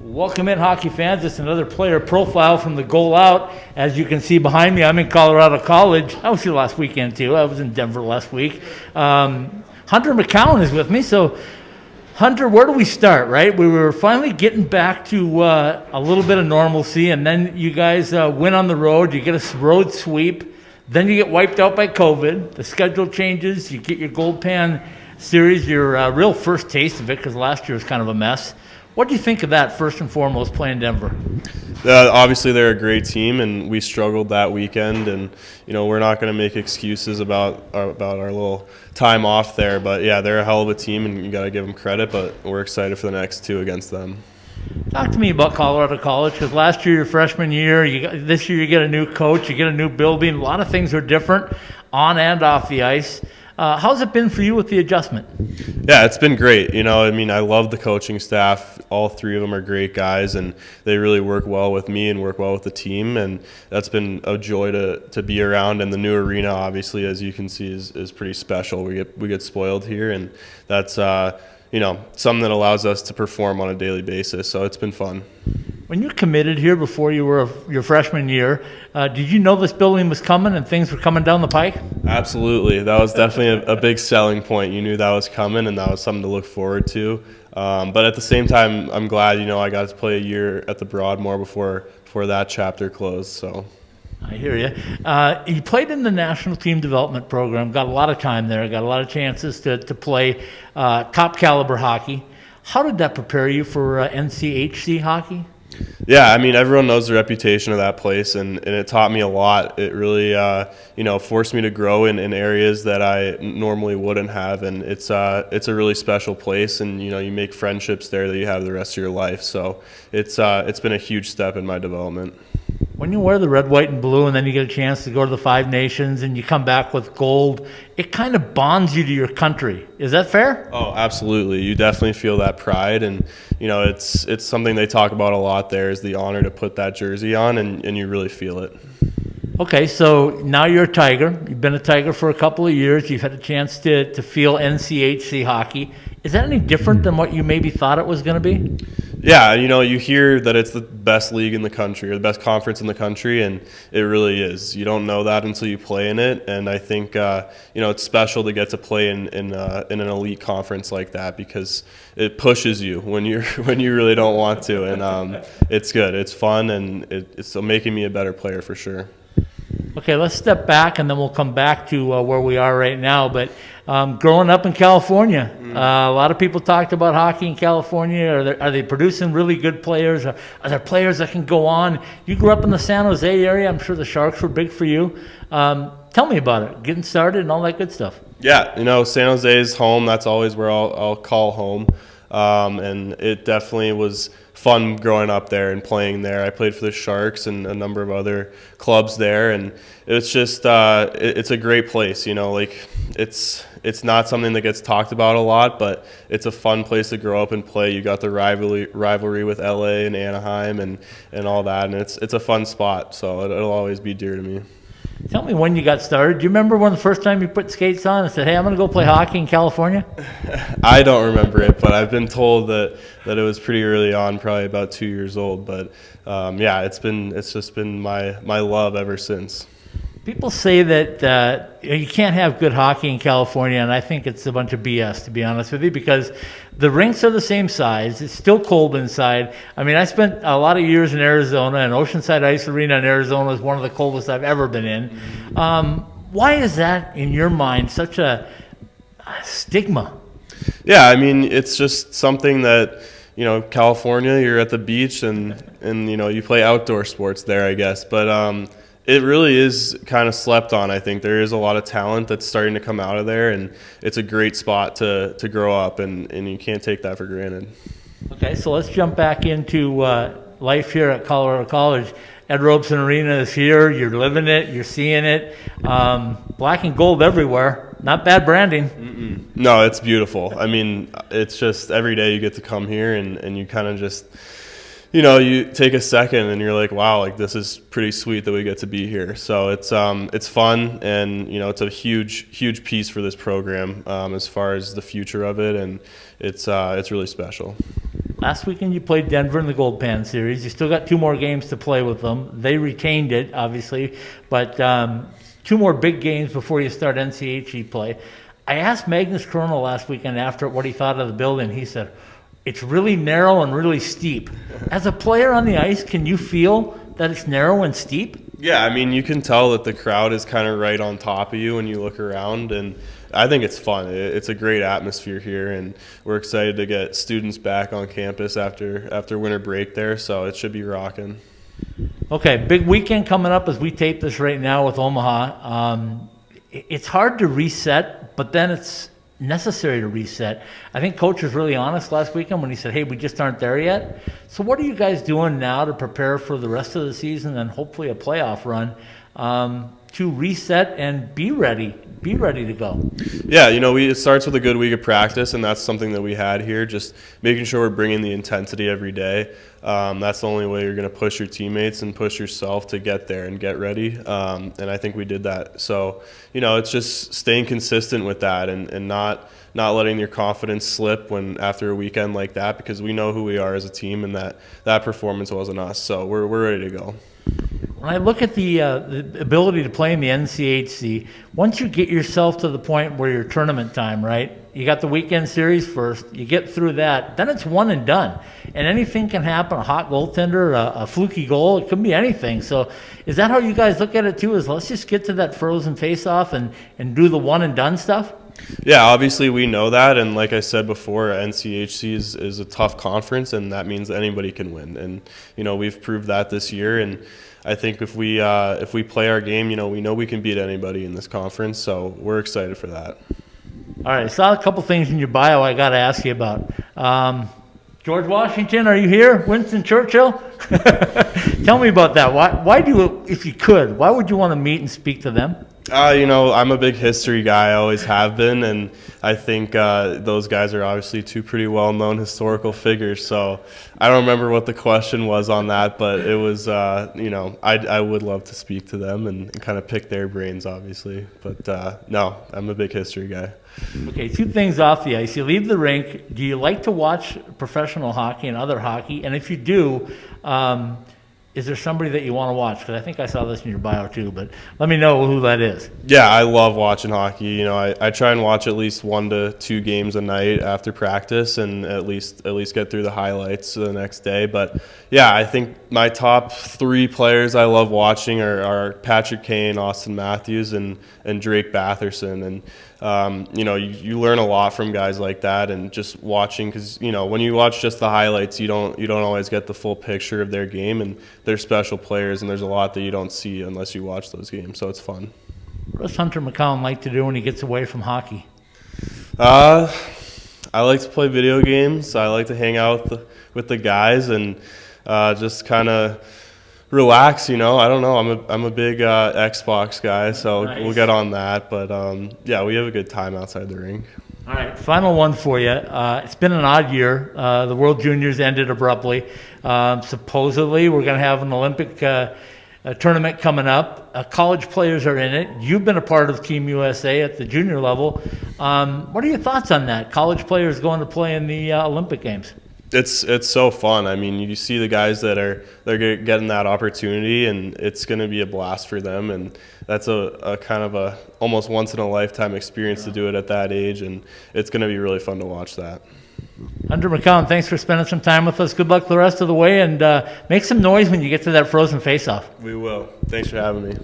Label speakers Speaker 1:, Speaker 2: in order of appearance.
Speaker 1: Welcome in, hockey fans. It's another player profile from the Goal Out. As you can see behind me, I'm in Colorado College. I was here last weekend, too. I was in Denver last week. Hunter McKown is with me. So, Hunter, where do we start, right? We were finally getting back to a little bit of normalcy, and then you guys went on the road. You get a road sweep. Then you get wiped out by COVID. The schedule changes. You get your Gold Pan series, your real first taste of it, because last year was kind of a mess. What do you think of that, first and foremost, playing Denver?
Speaker 2: Obviously, they're a great team, and we struggled that weekend. And we're not going to make excuses about our little time off there. But yeah, they're a hell of a team, and you got to give them credit. But we're excited for the next two against them.
Speaker 1: Talk to me about Colorado College, because last year, your freshman year, this year you get a new coach, you get a new building. A lot of things are different on and off the ice. How's it been for you with the adjustment?
Speaker 2: Yeah, it's been great. I love the coaching staff. All three of them are great guys, and they really work well with me and work well with the team. And that's been a joy to be around. And the new arena, obviously, as you can see, is pretty special. We get spoiled here, and that's something that allows us to perform on a daily basis. So it's been fun.
Speaker 1: When you committed here before you were your freshman year, did you know this building was coming and things were coming down the pike?
Speaker 2: Absolutely. That was definitely a big selling point. You knew that was coming, and that was something to look forward to. But at the same time, I'm glad, I got to play a year at the Broadmoor before that chapter closed. So
Speaker 1: I hear you. You played in the national team development program, got a lot of time there, got a lot of chances to play top caliber hockey. How did that prepare you for NCHC hockey?
Speaker 2: Yeah, everyone knows the reputation of that place, and it taught me a lot. It really, forced me to grow in areas that I normally wouldn't have, and it's a really special place, and you make friendships there that you have the rest of your life. So it's been a huge step in my development.
Speaker 1: When you wear the red, white, and blue, and then you get a chance to go to the Five Nations, and you come back with gold, it kind of bonds you to your country. Is that fair?
Speaker 2: Oh, absolutely. You definitely feel that pride, and it's something they talk about a lot there, is the honor to put that jersey on, and you really feel it.
Speaker 1: Okay, so now you're a Tiger. You've been a Tiger for a couple of years. You've had a chance to feel NCHC hockey. Is that any different than what you maybe thought it was going to be?
Speaker 2: Yeah, you hear that it's the best league in the country or the best conference in the country, and it really is. You don't know that until you play in it, and I think it's special to get to play in an elite conference like that, because it pushes you when you really don't want to, and it's good. It's fun, and it's making me a better player for sure.
Speaker 1: Okay, let's step back, and then we'll come back to where we are right now. But growing up in California, a lot of people talked about hockey in California. Are they producing really good players? Are there players that can go on? You grew up in the San Jose area. I'm sure the Sharks were big for you. Tell me about it, getting started and all that good stuff.
Speaker 2: Yeah, San Jose is home. That's always where I'll call home. And it definitely was fun growing up there and playing there. I played for the Sharks and a number of other clubs there, and it's just it's a great place. It's not something that gets talked about a lot, but it's a fun place to grow up and play. You got the rivalry with LA and Anaheim and all that, and it's a fun spot. So it'll always be dear to me.
Speaker 1: Tell me when you got started. Do you remember when the first time you put skates on and said, "Hey, I'm going to go play hockey in California"?
Speaker 2: I don't remember it, but I've been told that it was pretty early on, probably about 2 years old. But yeah, it's just been my love ever since.
Speaker 1: People say that you can't have good hockey in California, and I think it's a bunch of BS, to be honest with you, because the rinks are the same size. It's still cold inside. I spent a lot of years in Arizona, and Oceanside Ice Arena in Arizona is one of the coldest I've ever been in. Why is that, in your mind, such a stigma? Yeah,
Speaker 2: it's just something that, California, you're at the beach, and you play outdoor sports there, I guess. But it really is kind of slept on. I think there is a lot of talent that's starting to come out of there, and it's a great spot to grow up, and you can't take that for granted.
Speaker 1: Okay, so let's jump back into life here at Colorado College. Ed Robeson Arena is here. You're living it. You're seeing it. Black and gold everywhere. Not bad branding.
Speaker 2: No, it's beautiful. It's just every day you get to come here, and you kind of just – you take a second and you're like, wow, this is pretty sweet that we get to be here. So it's fun, and it's a huge piece for this program as far as the future of it, and it's really special.
Speaker 1: Last weekend you played Denver in the Gold Pan Series. You still got 2 more games to play with them. They retained it, obviously, but 2 more big games before you start NCHC play. I asked Magnus Corona last weekend after what he thought of the building. He said, it's really narrow and really steep. As a player on the ice, can you feel that it's narrow and steep?
Speaker 2: Yeah, I mean, you can tell that the crowd is kind of right on top of you when you look around, and I think it's fun. It's a great atmosphere here, and we're excited to get students back on campus after winter break there, so it should be rocking.
Speaker 1: Okay, big weekend coming up as we tape this right now with Omaha. It's hard to reset, but then it's necessary to reset. I think Coach was really honest last weekend when he said, hey, we just aren't there yet. So what are you guys doing now to prepare for the rest of the season and hopefully a playoff run to reset and be ready to go?
Speaker 2: Yeah, it starts with a good week of practice, and that's something that we had here, just making sure we're bringing the intensity every day. That's the only way you're going to push your teammates and push yourself to get there and get ready, and I think we did that. So, it's just staying consistent with that and not letting your confidence slip after a weekend like that, because we know who we are as a team, and that performance wasn't us. So we're ready to go.
Speaker 1: When I look at the ability to play in the NCHC, once you get yourself to the point where you're tournament time, right? You got the weekend series first, you get through that, then it's one and done. And anything can happen, a hot goaltender, a fluky goal, it could be anything. So is that how you guys look at it too, is let's just get to that frozen face-off and do the one and done stuff?
Speaker 2: Yeah, obviously we know that, and like I said before, NCHC is a tough conference, and that means anybody can win. And we've proved that this year, and I think if we play our game, we know we can beat anybody in this conference, so we're excited for that.
Speaker 1: All right, I saw a couple things in your bio I got to ask you about. George Washington, are you here? Winston Churchill? Tell me about that. Why if you could, why would you want to meet and speak to them?
Speaker 2: I'm a big history guy. I always have been, and I think those guys are obviously 2 pretty well-known historical figures. So I don't remember what the question was on that, but it was, I would love to speak to them and kind of pick their brains, obviously. But no, I'm a big history guy.
Speaker 1: Okay, 2 things off the ice. You leave the rink. Do you like to watch professional hockey and other hockey? And if you do, is there somebody that you want to watch? Because I think I saw this in your bio too, but let me know who that is.
Speaker 2: Yeah, I love watching hockey. I try and watch at least 1 to 2 games a night after practice, and at least get through the highlights the next day. But yeah, I think my top 3 players I love watching are Patrick Kane, Austin Matthews, and Drake Batherson. And you learn a lot from guys like that, and just watching, because when you watch just the highlights, you don't always get the full picture of their game, and they're special players, and there's a lot that you don't see unless you watch those games, so it's fun.
Speaker 1: What does Hunter McKown like to do when he gets away from hockey?
Speaker 2: I like to play video games. I like to hang out with the guys and just kind of relax. I don't know. I'm a big Xbox guy, so nice. We'll get on that. But yeah, we have a good time outside the rink.
Speaker 1: All right, final one for you. It's been an odd year. The World Juniors ended abruptly. Supposedly, we're going to have an Olympic tournament coming up. College players are in it. You've been a part of Team USA at the junior level. What are your thoughts on that? College players going to play in the Olympic Games?
Speaker 2: It's so fun. I mean, you see the guys they're getting that opportunity, and it's going to be a blast for them. And that's a kind of a almost once in a lifetime experience to do it at that age, and it's going to be really fun to watch that.
Speaker 1: Hunter McKown, thanks for spending some time with us. Good luck the rest of the way, and make some noise when you get to that frozen face-off.
Speaker 2: We will. Thanks for having me.